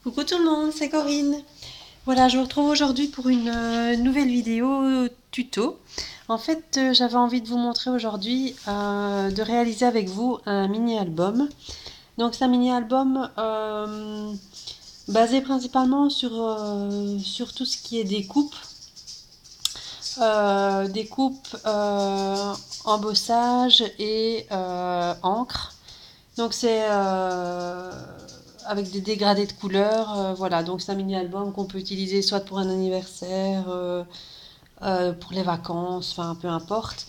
Coucou tout le monde, c'est Corinne. Voilà, je vous retrouve aujourd'hui pour une nouvelle vidéo tuto. En fait, j'avais envie de vous montrer aujourd'hui de réaliser avec vous un mini-album. Donc c'est un mini-album basé principalement sur tout ce qui est découpe, embossage et encre. Donc c'est avec des dégradés de couleurs, voilà. Donc c'est un mini-album qu'on peut utiliser soit pour un anniversaire, pour les vacances, enfin peu importe.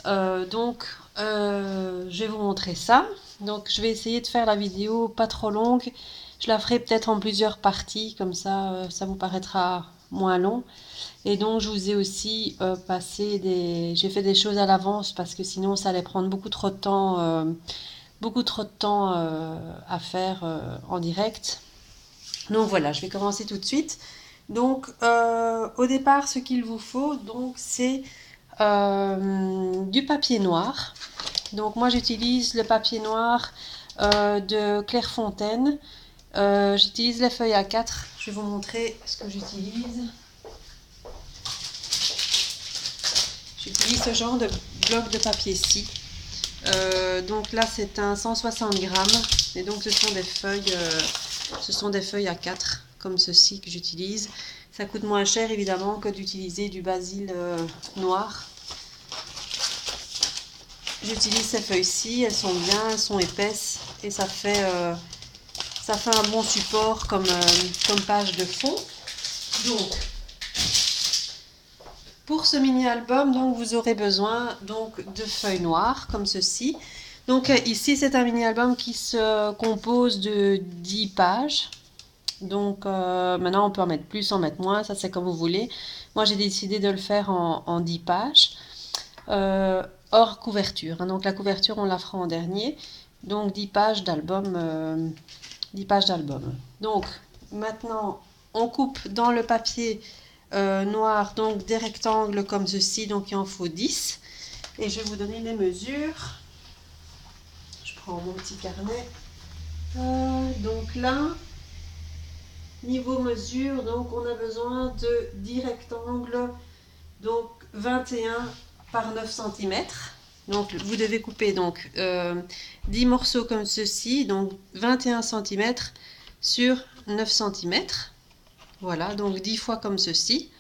Je vais vous montrer ça. Donc je vais essayer de faire la vidéo pas trop longue. Je la ferai peut-être en plusieurs parties, comme ça vous paraîtra moins long. Et donc je vous ai aussi j'ai fait des choses à l'avance parce que sinon ça allait prendre beaucoup trop de temps à faire en direct. Donc voilà, je vais commencer tout de suite. Donc au départ, ce qu'il vous faut, donc c'est du papier noir. Donc moi j'utilise le papier noir de Clairefontaine. J'utilise les feuilles A4. Je vais vous montrer ce que j'utilise. J'utilise ce genre de bloc de papier-ci. Donc là c'est un 160 grammes et donc ce sont des feuilles A4 comme ceci que j'utilise. Ça coûte moins cher évidemment que d'utiliser du basil noir. J'utilise ces feuilles-ci, elles sont bien, elles sont épaisses et ça fait un bon support comme page de fond. Donc pour ce mini-album, donc vous aurez besoin donc de feuilles noires comme ceci. Donc ici c'est un mini-album qui se compose de 10 pages. Donc maintenant on peut en mettre plus, en mettre moins, ça c'est comme vous voulez. Moi j'ai décidé de le faire en 10 pages, hors couverture. Hein. Donc la couverture on la fera en dernier. Donc 10 pages d'album. 10 pages d'album. Donc maintenant on coupe dans le papier noir donc des rectangles comme ceci. Donc il en faut 10. Et je vais vous donner les mesures. Je prends mon petit carnet. Donc là, niveau mesure, donc on a besoin de 10 rectangles, donc 21 par 9 cm. Donc vous devez couper donc 10 morceaux comme ceci, donc 21 cm sur 9 cm. Voilà, donc 10 fois comme ceci.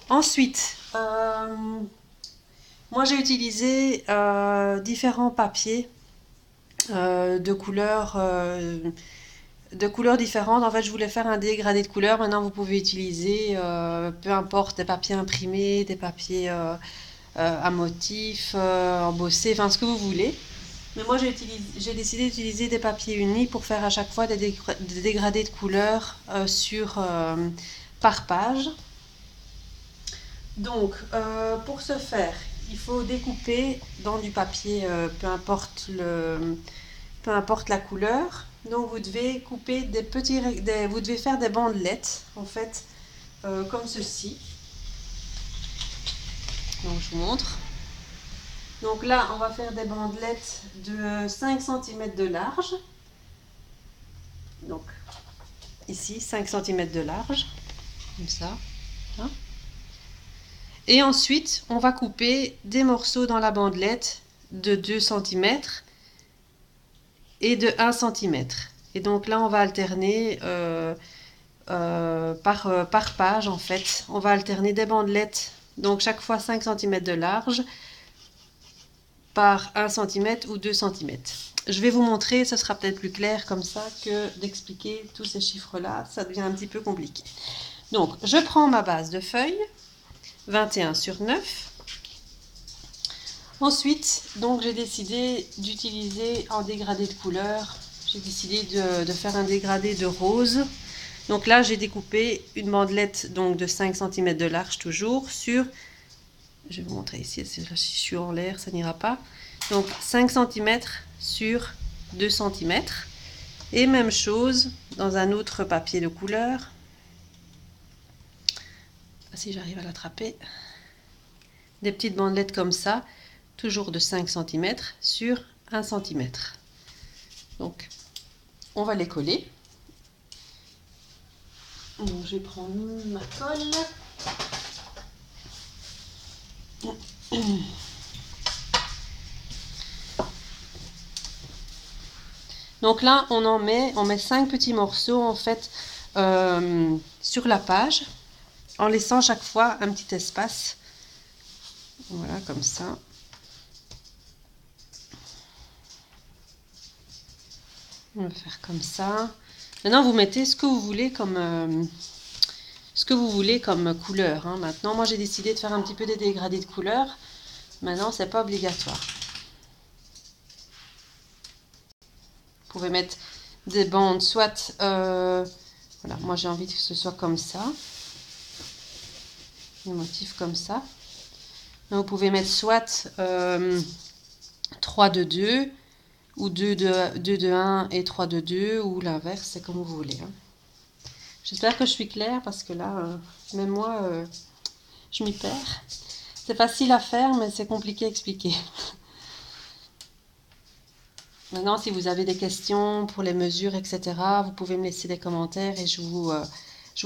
Ensuite, moi j'ai utilisé différents papiers de couleurs différentes. En fait, je voulais faire un dégradé de couleurs. Maintenant, vous pouvez utiliser, peu importe, des papiers imprimés, des papiers à motifs, embossés, enfin ce que vous voulez. Mais moi, j'ai décidé d'utiliser des papiers unis pour faire à chaque fois des dégradés de couleurs par page. Donc, pour ce faire, il faut découper dans du papier, peu importe la couleur. Donc vous devez couper vous devez faire des bandelettes en fait, comme ceci. Donc je vous montre. Donc là, on va faire des bandelettes de 5 cm de large. Donc ici, 5 cm de large, comme ça. Hein. Et ensuite, on va couper des morceaux dans la bandelette de 2 cm et de 1 cm. Et donc là, on va alterner par page en fait. On va alterner des bandelettes, donc chaque fois 5 cm de large par 1 cm ou 2 cm. Je vais vous montrer, ce sera peut-être plus clair comme ça que d'expliquer tous ces chiffres-là, ça devient un petit peu compliqué. Donc, je prends ma base de feuilles, 21 sur 9. Ensuite, donc j'ai décidé d'utiliser en dégradé de couleur, j'ai décidé de faire un dégradé de rose. Donc là, j'ai découpé une bandelette donc, de 5 cm de large toujours sur, je vais vous montrer ici, si je suis en l'air, ça n'ira pas. Donc 5 cm sur 2 cm. Et même chose dans un autre papier de couleur. Si j'arrive à l'attraper. Des petites bandelettes comme ça, toujours de 5 cm sur 1 cm. Donc, on va les coller. Donc je vais prendre ma colle. Donc là, on met 5 petits morceaux en fait sur la page, en laissant chaque fois un petit espace. Voilà, comme ça. On va faire comme ça. Maintenant, vous mettez ce que vous voulez comme couleur. Hein. Maintenant, moi, j'ai décidé de faire un petit peu des dégradés de couleurs. Maintenant, c'est pas obligatoire. Vous pouvez mettre des bandes, soit... voilà, moi, j'ai envie que ce soit comme ça. Des motifs comme ça. Donc, vous pouvez mettre soit 3 de 2, ou 2 de 1 et 3 de 2, ou l'inverse, c'est comme vous voulez. Hein. J'espère que je suis claire, parce que là, même moi, je m'y perds. C'est facile à faire, mais c'est compliqué à expliquer. Maintenant, si vous avez des questions pour les mesures, etc., vous pouvez me laisser des commentaires et je vous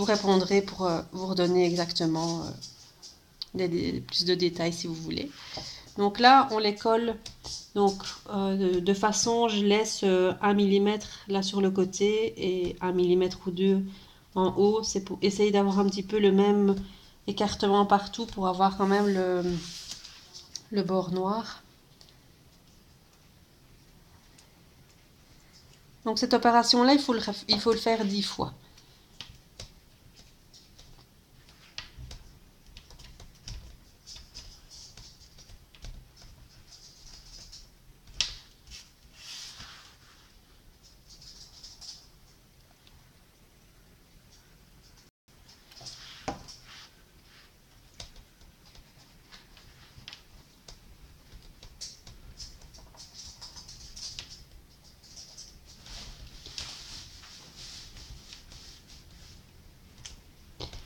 répondrai pour vous redonner exactement plus de détails si vous voulez. Donc là, on les colle donc, de façon, je laisse 1 mm là sur le côté et 1 mm ou 2 en haut. C'est pour essayer d'avoir un petit peu le même écartement partout pour avoir quand même le bord noir. Donc cette opération-là, il faut le faire 10 fois.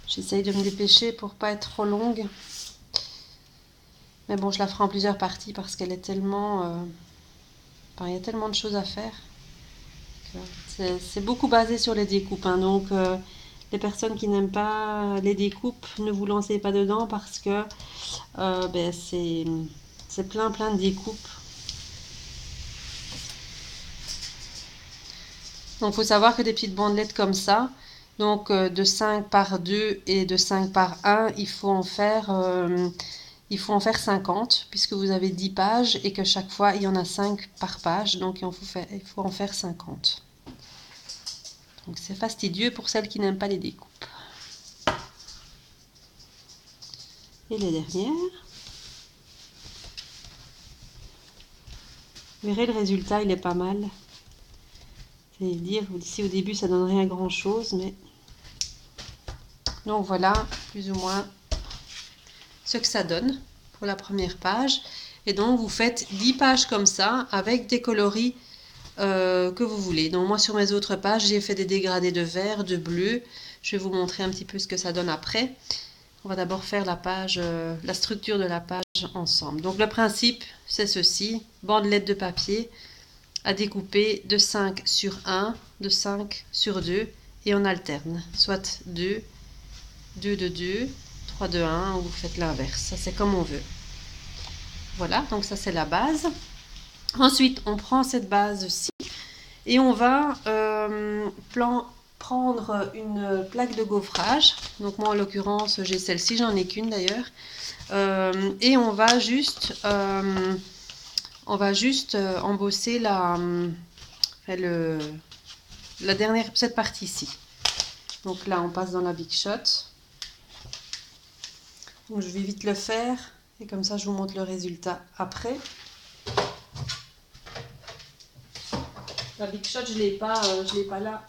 J'essaye de me dépêcher pour pas être trop longue. Mais bon, je la ferai en plusieurs parties parce qu'elle est tellement... enfin, il y a tellement de choses à faire. C'est beaucoup basé sur les découpes. Hein, donc, les personnes qui n'aiment pas les découpes, ne vous lancez pas dedans parce que ben, c'est plein de découpes. Donc, il faut savoir que des petites bandelettes comme ça, donc de 5 par 2 et de 5 par 1, il faut en faire 50 puisque vous avez 10 pages et que chaque fois il y en a 5 par page, donc il faut en faire 50. Donc c'est fastidieux pour celles qui n'aiment pas les découpes. Et les dernières. Vous verrez le résultat, il est pas mal. C'est-à-dire, ici au début ça donne rien grand chose, mais... Donc voilà, plus ou moins ce que ça donne pour la première page. Et donc vous faites 10 pages comme ça, avec des coloris que vous voulez. Donc moi sur mes autres pages, j'ai fait des dégradés de vert, de bleu. Je vais vous montrer un petit peu ce que ça donne après. On va d'abord faire la page, la structure de la page ensemble. Donc le principe, c'est ceci. Bandelette de papier à découper de 5 sur 1, de 5 sur 2 et on alterne. Soit 2, 2 de 2, 3 de 1 ou vous faites l'inverse. Ça c'est comme on veut. Voilà, donc ça c'est la base. Ensuite, on prend cette base-ci et on va prendre une plaque de gaufrage. Donc moi en l'occurrence j'ai celle-ci, j'en ai qu'une d'ailleurs. Et on va juste embosser la dernière, cette partie-ci. Donc là on passe dans la Big Shot. Donc je vais vite le faire et comme ça je vous montre le résultat après. La Big Shot, je l'ai pas là.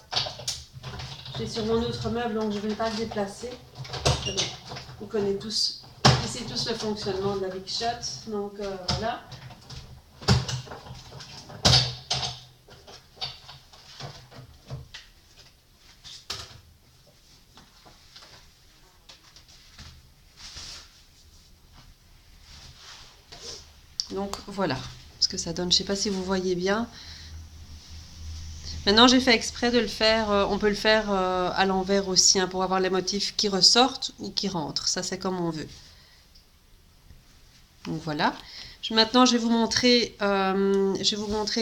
Je l'ai sur mon autre meuble, donc je ne vais pas le déplacer. Vous connaissez tous le fonctionnement de la Big Shot. Donc voilà. Donc voilà ce que ça donne. Je ne sais pas si vous voyez bien. Maintenant, j'ai fait exprès de le faire, on peut le faire à l'envers aussi, hein, pour avoir les motifs qui ressortent ou qui rentrent. Ça, c'est comme on veut. Donc voilà. Maintenant, je vais vous montrer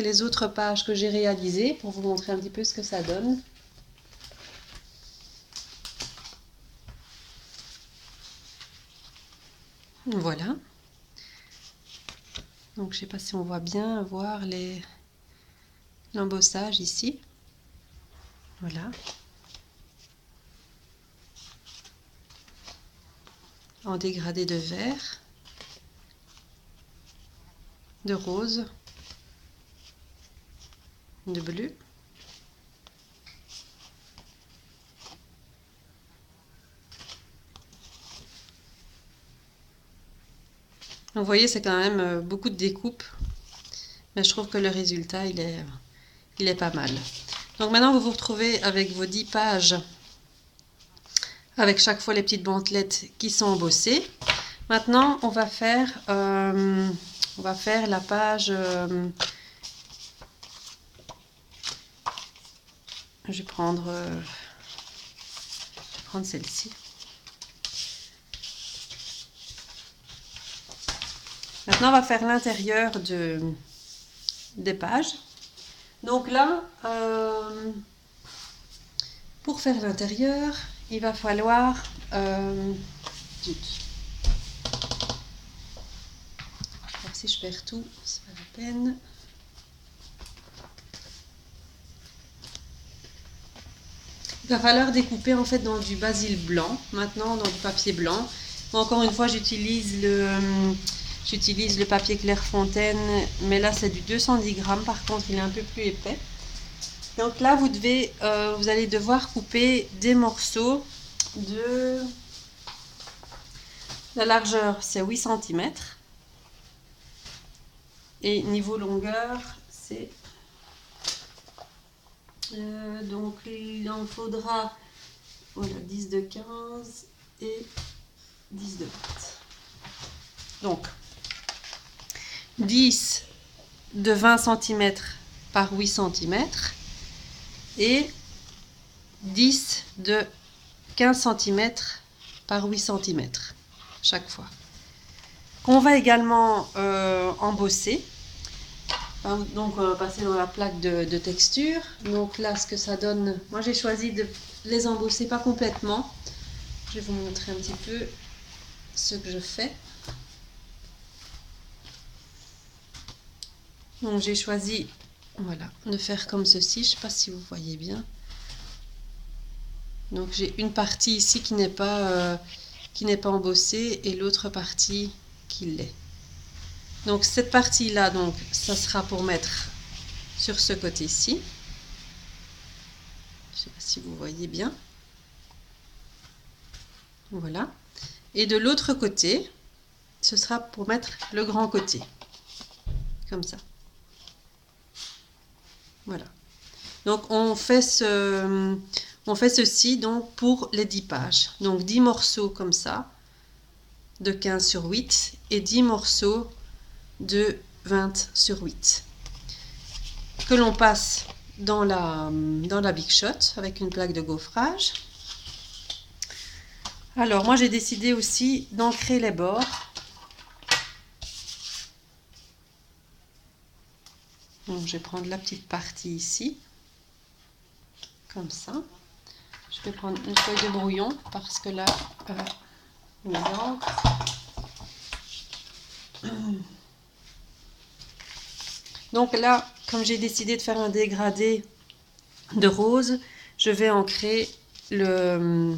les autres pages que j'ai réalisées pour vous montrer un petit peu ce que ça donne. Voilà. Donc, je ne sais pas si on voit bien voir l'embossage ici. Voilà. En dégradé de vert, de rose, de bleu. Donc, vous voyez, c'est quand même beaucoup de découpes, mais je trouve que le résultat, il est pas mal. Donc maintenant, vous vous retrouvez avec vos 10 pages, avec chaque fois les petites bandelettes qui sont embossées. Maintenant, on va faire la page... je vais prendre celle-ci. Maintenant, on va faire l'intérieur des pages. Donc là, pour faire l'intérieur, il va falloir... si je perds tout, c'est pas la peine. Il va falloir découper en fait dans du basil blanc, maintenant dans du papier blanc. Bon, encore une fois, j'utilise le papier Clairefontaine, mais là c'est du 210 grammes, par contre il est un peu plus épais. Donc là vous allez devoir couper des morceaux de... La largeur c'est 8 cm. Et niveau longueur, c'est... donc il en faudra, voilà, 10 de 15 et 10 de 20. Donc 10 de 20 cm par 8 cm et 10 de 15 cm par 8 cm chaque fois. Qu'on va également embosser. Donc on va passer dans la plaque de texture. Donc là, ce que ça donne, moi j'ai choisi de les embosser pas complètement. Je vais vous montrer un petit peu ce que je fais. Donc j'ai choisi, voilà, de faire comme ceci. Je ne sais pas si vous voyez bien. Donc j'ai une partie ici qui n'est pas embossée et l'autre partie qui l'est. Donc cette partie là, donc ça sera pour mettre sur ce côté-ci. Je ne sais pas si vous voyez bien. Voilà. Et de l'autre côté, ce sera pour mettre le grand côté. Comme ça. Voilà. Donc on fait ceci donc pour les 10 pages. Donc 10 morceaux comme ça, de 15 sur 8, et 10 morceaux de 20 sur 8. Que l'on passe dans la Big Shot avec une plaque de gaufrage. Alors moi j'ai décidé aussi d'ancrer les bords. Donc je vais prendre la petite partie ici, comme ça. Je vais prendre une feuille de brouillon parce que là, les encres. Donc là, comme j'ai décidé de faire un dégradé de rose, je vais ancrer le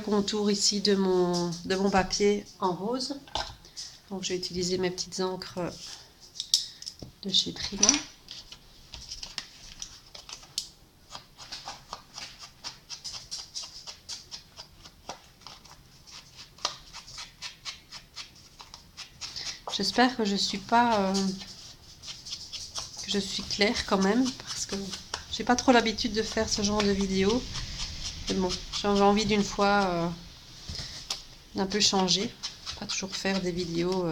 contour ici de mon papier en rose. Donc je vais utiliser mes petites encres de chez Prima. J'espère que je suis pas que je suis claire quand même, parce que j'ai pas trop l'habitude de faire ce genre de vidéo. Mais bon, j'ai envie d'une fois d'un peu changer, pas toujours faire des vidéos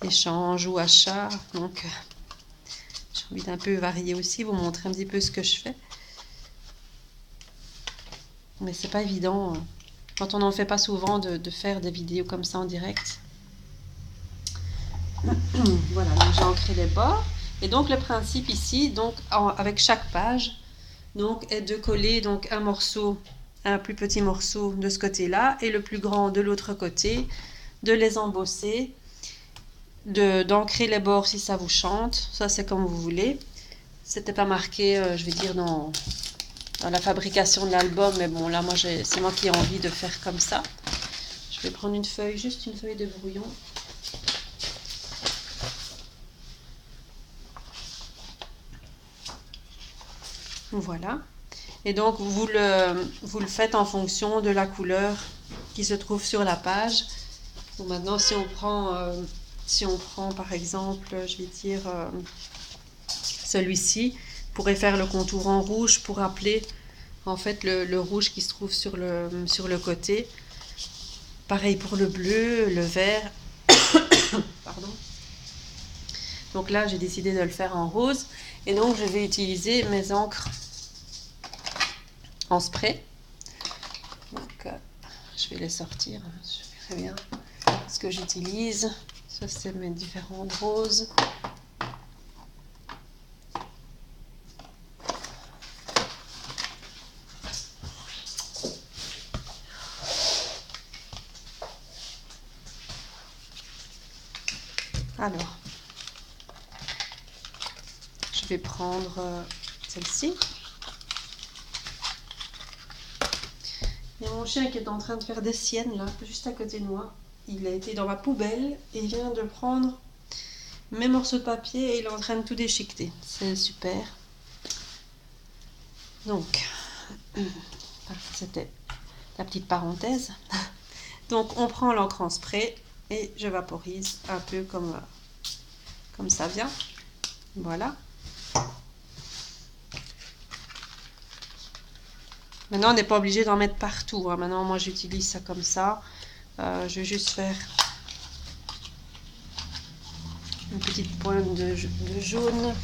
échange ou achat, donc j'ai envie d'un peu varier aussi, vous montrer un petit peu ce que je fais. Mais c'est pas évident quand on n'en fait pas souvent de faire des vidéos comme ça en direct. Voilà, donc j'ai ancré les bords. Et donc le principe ici, donc avec chaque page, donc est de coller donc un morceau, un plus petit morceau de ce côté-là et le plus grand de l'autre côté, de les embosser, d'ancrer les bords si ça vous chante, ça c'est comme vous voulez. C'était pas marqué, je vais dire, dans la fabrication de l'album, mais bon, là, moi, c'est moi qui ai envie de faire comme ça. Je vais prendre une feuille, juste une feuille de brouillon. Voilà. Et donc, vous le faites en fonction de la couleur qui se trouve sur la page. Donc maintenant, si on prend par exemple, je vais dire, celui-ci, pourrait faire le contour en rouge pour rappeler en fait le rouge qui se trouve sur le côté. Pareil pour le bleu, le vert. Pardon. Donc là, j'ai décidé de le faire en rose. Et donc, je vais utiliser mes encres en spray. Donc, je vais les sortir. Je verrai bien ce que j'utilise. Ça, c'est mes différentes roses. Alors, je vais prendre celle-ci. Il y a mon chien qui est en train de faire des siennes, là, juste à côté de moi. Il a été dans ma poubelle et il vient de prendre mes morceaux de papier et il est en train de tout déchiqueter. C'est super. Donc, c'était la petite parenthèse. Donc, on prend l'encre en spray et je vaporise un peu comme ça vient. Voilà. Maintenant, on n'est pas obligé d'en mettre partout. Hein. Maintenant, moi, j'utilise ça comme ça. Je vais juste faire une petite pointe de jaune.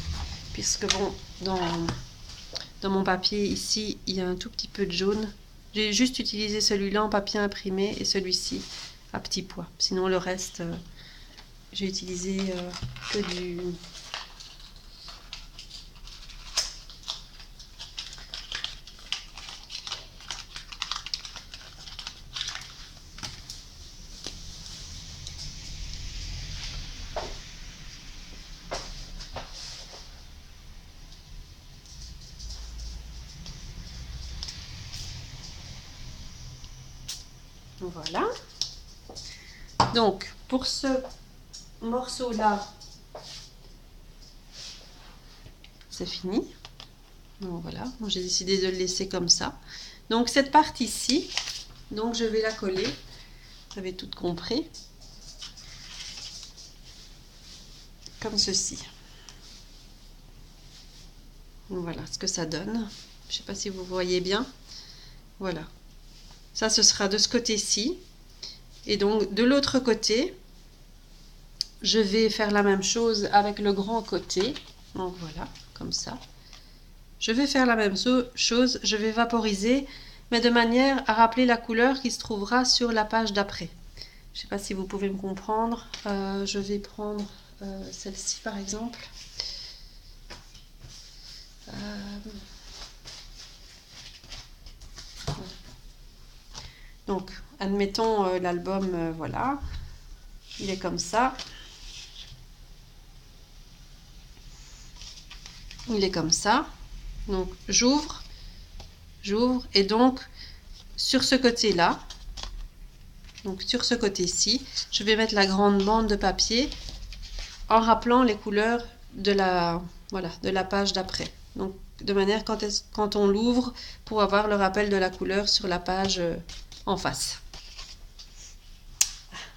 Puisque, bon, dans mon papier, ici, il y a un tout petit peu de jaune. J'ai juste utilisé celui-là en papier imprimé et celui-ci à petit pois. Sinon, le reste, j'ai utilisé que du... Voilà. Donc, pour ce morceau-là, c'est fini. Donc voilà, moi j'ai décidé de le laisser comme ça. Donc cette partie-ci, donc je vais la coller. Vous avez tout compris. Comme ceci. Donc voilà ce que ça donne. Je ne sais pas si vous voyez bien. Voilà. Ça, ce sera de ce côté-ci. Et donc, de l'autre côté, je vais faire la même chose avec le grand côté. Donc voilà, comme ça. Je vais faire la même chose. Je vais vaporiser, mais de manière à rappeler la couleur qui se trouvera sur la page d'après. Je ne sais pas si vous pouvez me comprendre. Je vais prendre celle-ci, par exemple. Donc, admettons l'album, voilà, il est comme ça. Il est comme ça. Donc, j'ouvre, et donc, sur ce côté-là, donc sur ce côté-ci, je vais mettre la grande bande de papier en rappelant les couleurs de la page d'après. Donc, de manière quand on l'ouvre, pour avoir le rappel de la couleur sur la page en face.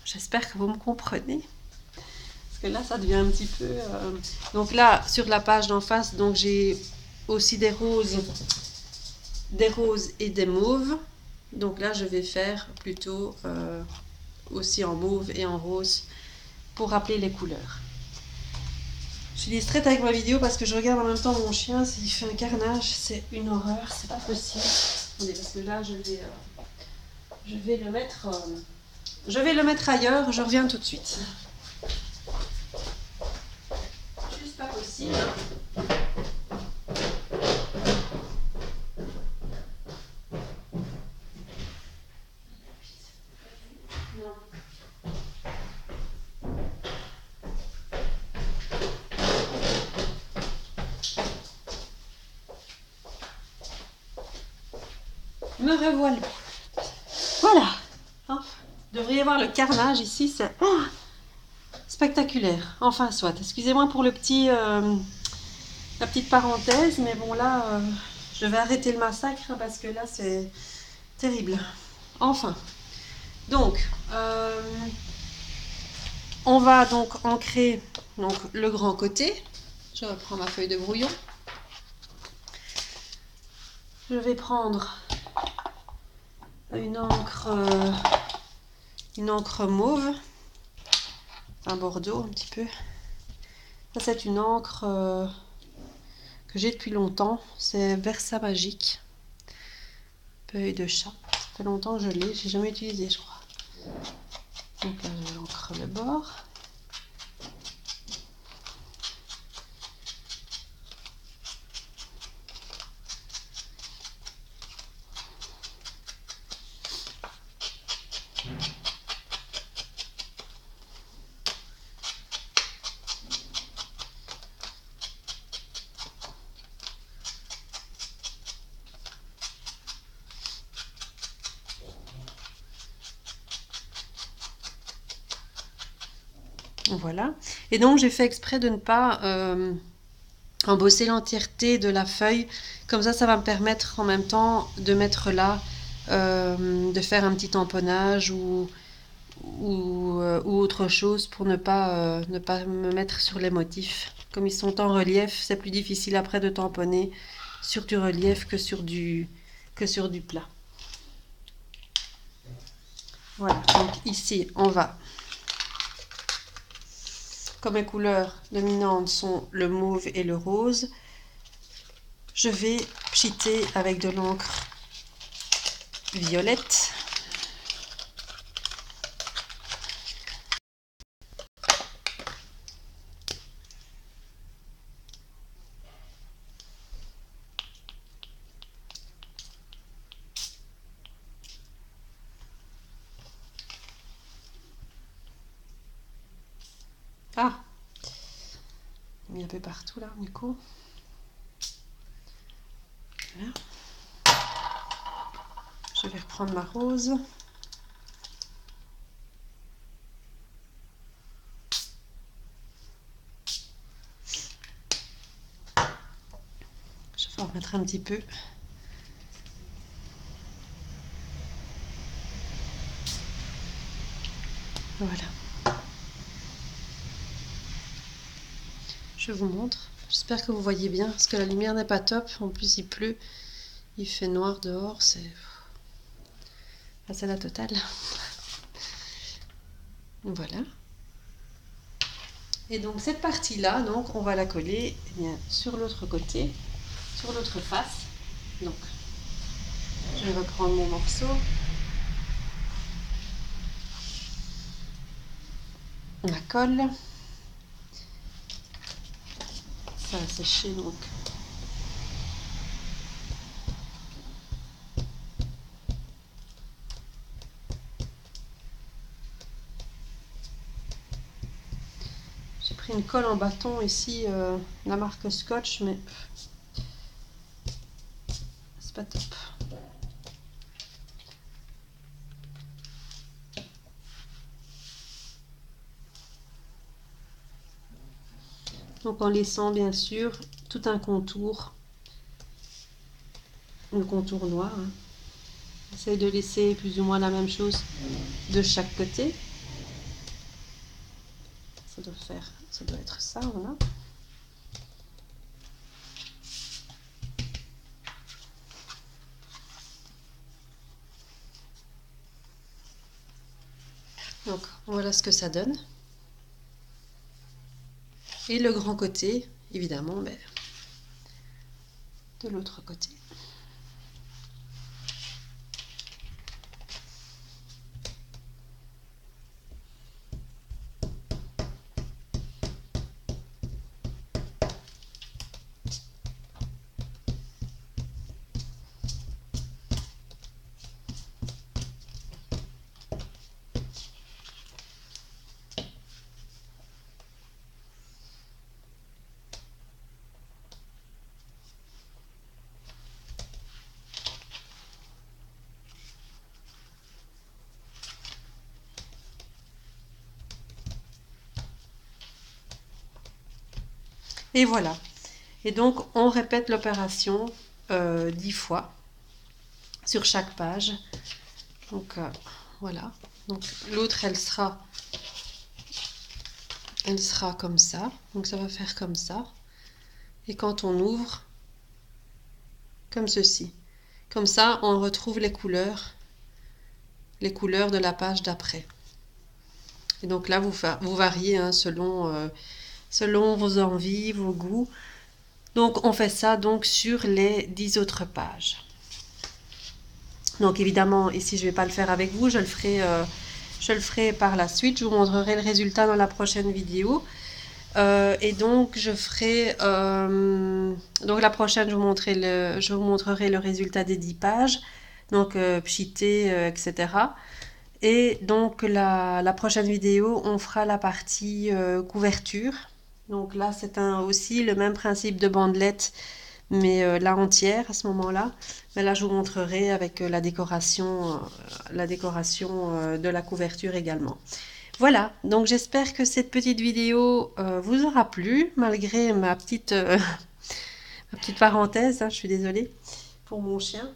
J'espère que vous me comprenez. Parce que là, ça devient un petit peu... Donc là, sur la page d'en face, donc j'ai aussi des roses et des mauves. Donc là, je vais faire plutôt aussi en mauve et en rose pour rappeler les couleurs. Je suis distraite avec ma vidéo parce que je regarde en même temps mon chien. S'il fait un carnage, c'est une horreur, c'est pas possible. Attendez, parce que là, je vais le mettre, je vais le mettre ailleurs. Je reviens tout de suite. Juste pas possible. Me revoilà. Voilà. Hein, vous devriez voir le carnage ici, c'est spectaculaire. Enfin, soit. Excusez-moi pour la petite parenthèse, mais bon là, je vais arrêter le massacre parce que là, c'est terrible. Enfin. Donc, on va donc ancrer donc, le grand côté. Je reprends ma feuille de brouillon. Je vais prendre une encre mauve, un bordeaux un petit peu. Ça c'est une encre que j'ai depuis longtemps, c'est Versa Magique, feuille de chat. Ça fait longtemps que je l'ai, j'ai jamais utilisé je crois. Donc là j'encre le bord. Voilà. Et donc j'ai fait exprès de ne pas embosser l'entièreté de la feuille. Comme ça va me permettre en même temps de mettre là, de faire un petit tamponnage ou autre chose pour ne pas me mettre sur les motifs. Comme ils sont en relief, c'est plus difficile après de tamponner sur du relief que sur du plat. Voilà, donc ici on va, comme mes couleurs dominantes sont le mauve et le rose, je vais pchiter avec de l'encre violette. Ah, j'ai mis un peu partout là, du coup. Voilà. Je vais reprendre ma rose. Je vais en mettre un petit peu. Voilà. Je vous montre. J'espère que vous voyez bien, parce que la lumière n'est pas top. En plus, il pleut. Il fait noir dehors. C'est la totale. Voilà. Et donc, cette partie-là, donc, on va la coller eh bien, sur l'autre côté, sur l'autre face. Donc, je vais reprendre mon morceau. On la colle. Ça va sécher donc. J'ai pris une colle en bâton ici, la marque Scotch, mais c'est pas top. Donc en laissant bien sûr tout un contour, le contour noir. Hein. J'essaye de laisser plus ou moins la même chose de chaque côté. Ça doit être ça, voilà. Donc voilà ce que ça donne. Et le grand côté, évidemment, ben, de l'autre côté. Et voilà. Et donc, on répète l'opération 10 fois sur chaque page. Donc, voilà. Donc, l'autre, elle sera comme ça. Donc, ça va faire comme ça. Et quand on ouvre, comme ceci. Comme ça, on retrouve les couleurs de la page d'après. Et donc là, vous variez hein, selon vos envies, vos goûts. Donc, on fait ça donc sur les 10 autres pages. Donc, évidemment, ici, je ne vais pas le faire avec vous. Je le ferai par la suite. Je vous montrerai le résultat dans la prochaine vidéo. Et donc, je ferai... donc, la prochaine, je vous montrerai le résultat des 10 pages. Donc, pchité, etc. Et donc, la prochaine vidéo, on fera la partie couverture. Donc là, c'est aussi le même principe de bandelette, mais là entière à ce moment-là. Mais là, je vous montrerai avec la décoration de la couverture également. Voilà, donc j'espère que cette petite vidéo vous aura plu, malgré ma petite parenthèse, hein, je suis désolée pour mon chien.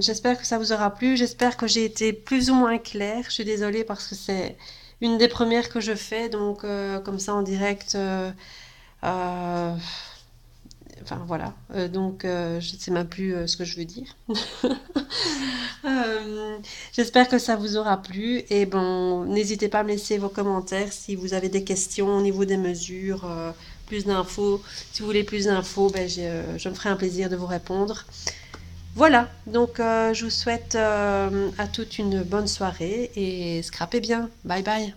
J'espère que ça vous aura plu, j'espère que j'ai été plus ou moins claire. Je suis désolée parce que c'est une des premières que je fais, donc comme ça en direct. Enfin voilà, donc je ne sais même plus ce que je veux dire. J'espère que ça vous aura plu et bon, n'hésitez pas à me laisser vos commentaires si vous avez des questions au niveau des mesures, plus d'infos. Si vous voulez plus d'infos, ben, je me ferai un plaisir de vous répondre. Voilà, donc je vous souhaite à toutes une bonne soirée et scrapez bien. Bye bye.